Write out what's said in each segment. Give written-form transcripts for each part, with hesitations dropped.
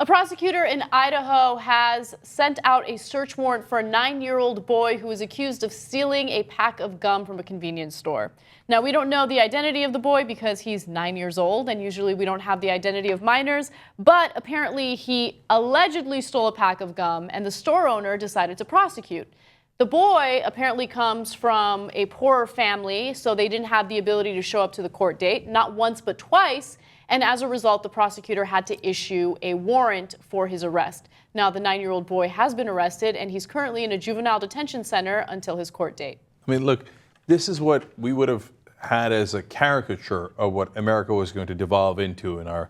A prosecutor in Idaho has sent out a search warrant for a 9-year-old boy who is accused of stealing a pack of gum from a convenience store. Now, we don't know the identity of the boy because he's 9 years old, and usually we don't have the identity of minors, but apparently he allegedly stole a pack of gum, and the store owner decided to prosecute. The boy apparently comes from a poorer family, so they didn't have the ability to show up to the court date, not once but twice. And as a result, the prosecutor had to issue a warrant for his arrest. Now, the 9-year-old boy has been arrested, and he's currently in a juvenile detention center until his court date. I mean, look, this is what we would have had as a caricature of what America was going to devolve into in our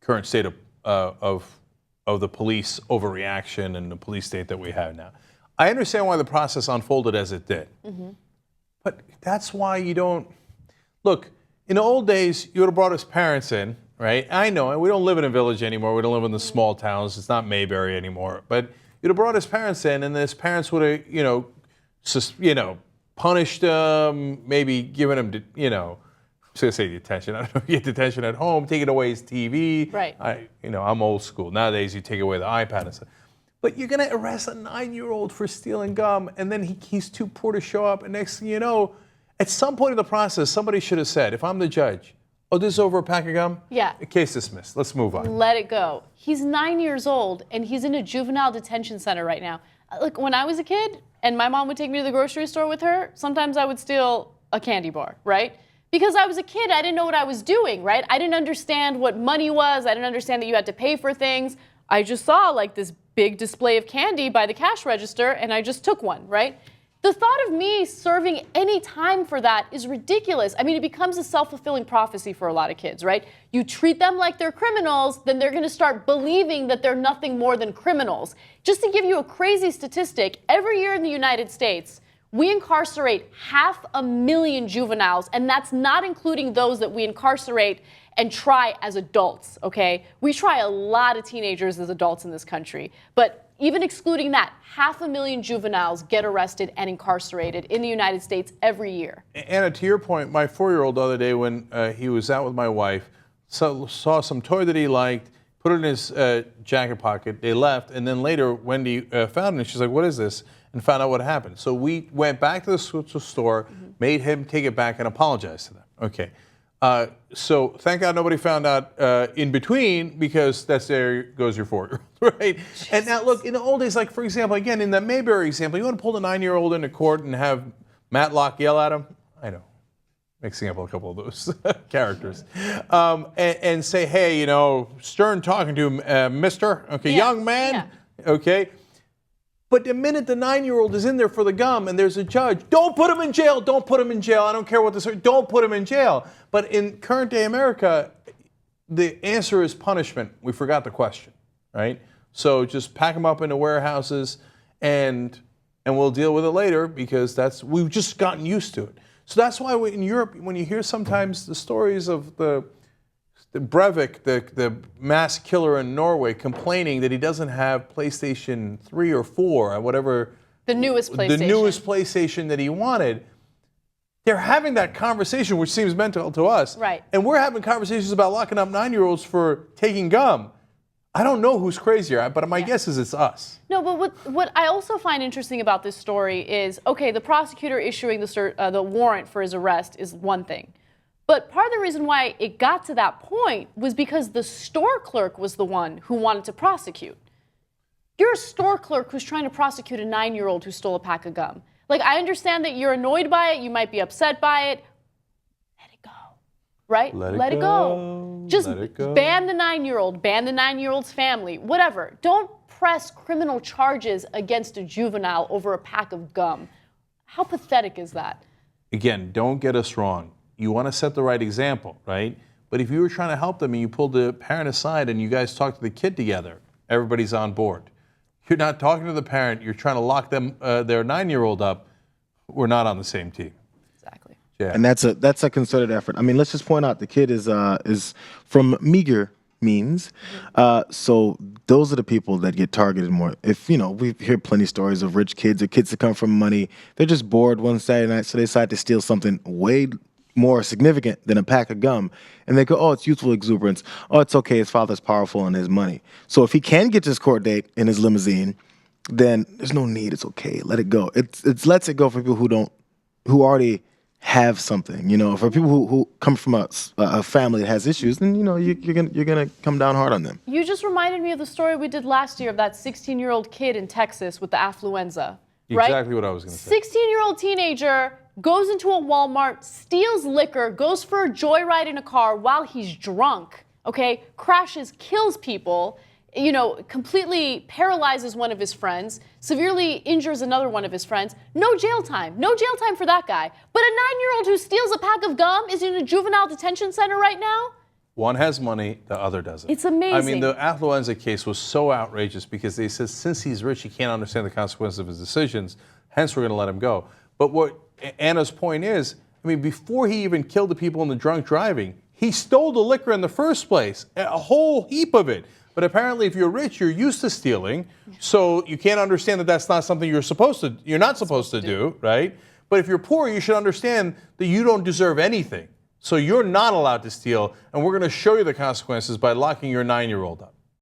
current state of the police overreaction and the police state that we have now. I understand why the process unfolded as it did. But that's why you don't... Look, in the old days, you would have brought his parents in, right? I know, we don't live in a village anymore. We don't live in the small towns. It's not Mayberry anymore. But you'd have brought his parents in, and his parents would have, punished him, maybe given him, I was going to say detention. I don't know if you get detention at home, taking away his TV. Right. I'm old school. Nowadays, you take away the iPad and stuff. But you're going to arrest a 9-year-old for stealing gum, and then he's too poor to show up, and next thing you know, at some point in the process, somebody should have said, if I'm the judge, oh, this is over a pack of gum? Yeah. Case dismissed. Let's move on. Let it go. He's 9 years old, and he's in a juvenile detention center right now. Look, when I was a kid, and my mom would take me to the grocery store with her, sometimes I would steal a candy bar, right? Because I was a kid, I didn't know what I was doing, right? I didn't understand what money was. I didn't understand that you had to pay for things. I just saw like this big display of candy by the cash register, and I just took one, right? The thought of me serving any time for that is ridiculous. I mean, it becomes a self-fulfilling prophecy for a lot of kids, right? You treat them like they're criminals, then they're going to start believing that they're nothing more than criminals. Just to give you a crazy statistic, every year in the United States, we incarcerate 500,000 juveniles, and that's not including those that we incarcerate and try as adults, okay? We try a lot of teenagers as adults in this country, but even excluding that, 500,000 juveniles get arrested and incarcerated in the United States every year. Anna, to your point, my 4-year-old the other day when he was out with my wife, saw some toy that he liked, put it in his jacket pocket, they left, and then later Wendy found it, and she's like, what is this? And found out what happened. So we went back to the store, made him take it back and apologize to them. Okay. So thank God nobody found out in between, because there goes your 4-year-old, right? Jesus. And now look, in the old days, like for example, again, in the Mayberry example, you want to pull the 9-year-old into court and have Matlock yell at him? I know, mixing up a couple of those characters. And say, hey, stern talking to him, mister, okay, young man, okay? But the minute the 9-year-old is in there for the gum and there's a judge, don't put him in jail, don't put him in jail. I don't care what this is, don't put him in jail. But in current day America, the answer is punishment. We forgot the question, right? So just pack them up into warehouses and we'll deal with it later, because we've just gotten used to it. So that's why in Europe, when you hear sometimes the stories of the Breivik, the mass killer in Norway, complaining that he doesn't have PlayStation 3 or 4 or whatever. The newest PlayStation. The newest PlayStation that he wanted. They're having that conversation, which seems mental to us. Right. And we're having conversations about locking up 9-year-olds for taking gum. I don't know who's crazier, but my guess is it's us. No, but what I also find interesting about this story is, okay, the prosecutor issuing the warrant for his arrest is one thing. But part of the reason why it got to that point was because the store clerk was the one who wanted to prosecute. You're a store clerk who's trying to prosecute a 9-year-old who stole a pack of gum. Like, I understand that you're annoyed by it, you might be upset by it. Let it go, right? Let it go. Just ban the 9-year-old, ban the 9-year-old's family, whatever. Don't press criminal charges against a juvenile over a pack of gum. How pathetic is that? Again, don't get us wrong. You want to set the right example, right? But if you were trying to help them and you pulled the parent aside and you guys talked to the kid together, everybody's on board. You're not talking to the parent, you're trying to lock them, their 9-year-old up, we're not on the same team. Exactly. Yeah. And that's a concerted effort. I mean, let's just point out the kid is from meager means. So those are the people that get targeted more. If, we hear plenty of stories of rich kids or kids that come from money. They're just bored one Saturday night, so they decide to steal something way more significant than a pack of gum, and they go, oh, it's youthful exuberance. Oh, it's okay. His father's powerful and his money. So if he can get to his court date in his limousine, then there's no need. It's okay. Let it go. It's lets it go for people who already have something. You know, for people who come from a family that has issues, then you know you're gonna come down hard on them. You just reminded me of the story we did last year of that 16-year-old kid in Texas with the affluenza. Right? Exactly what I was going to say. 16-year-old teenager goes into a Walmart, steals liquor, goes for a joyride in a car while he's drunk, okay? Crashes, kills people, you know, completely paralyzes one of his friends, severely injures another one of his friends. No jail time. No jail time for that guy. But a 9-year-old who steals a pack of gum is in a juvenile detention center right now? One has money, the other doesn't. It's amazing. I mean, the affluenza case was so outrageous because they said since he's rich, he can't understand the consequences of his decisions, hence we're going to let him go. But what Anna's point is, I mean, before he even killed the people in the drunk driving, he stole the liquor in the first place, a whole heap of it. But apparently, if you're rich, you're used to stealing, so you can't understand that that's not something you're not supposed to do, right? But if you're poor, you should understand that you don't deserve anything. So you're not allowed to steal, and we're going to show you the consequences by locking your 9-year-old up.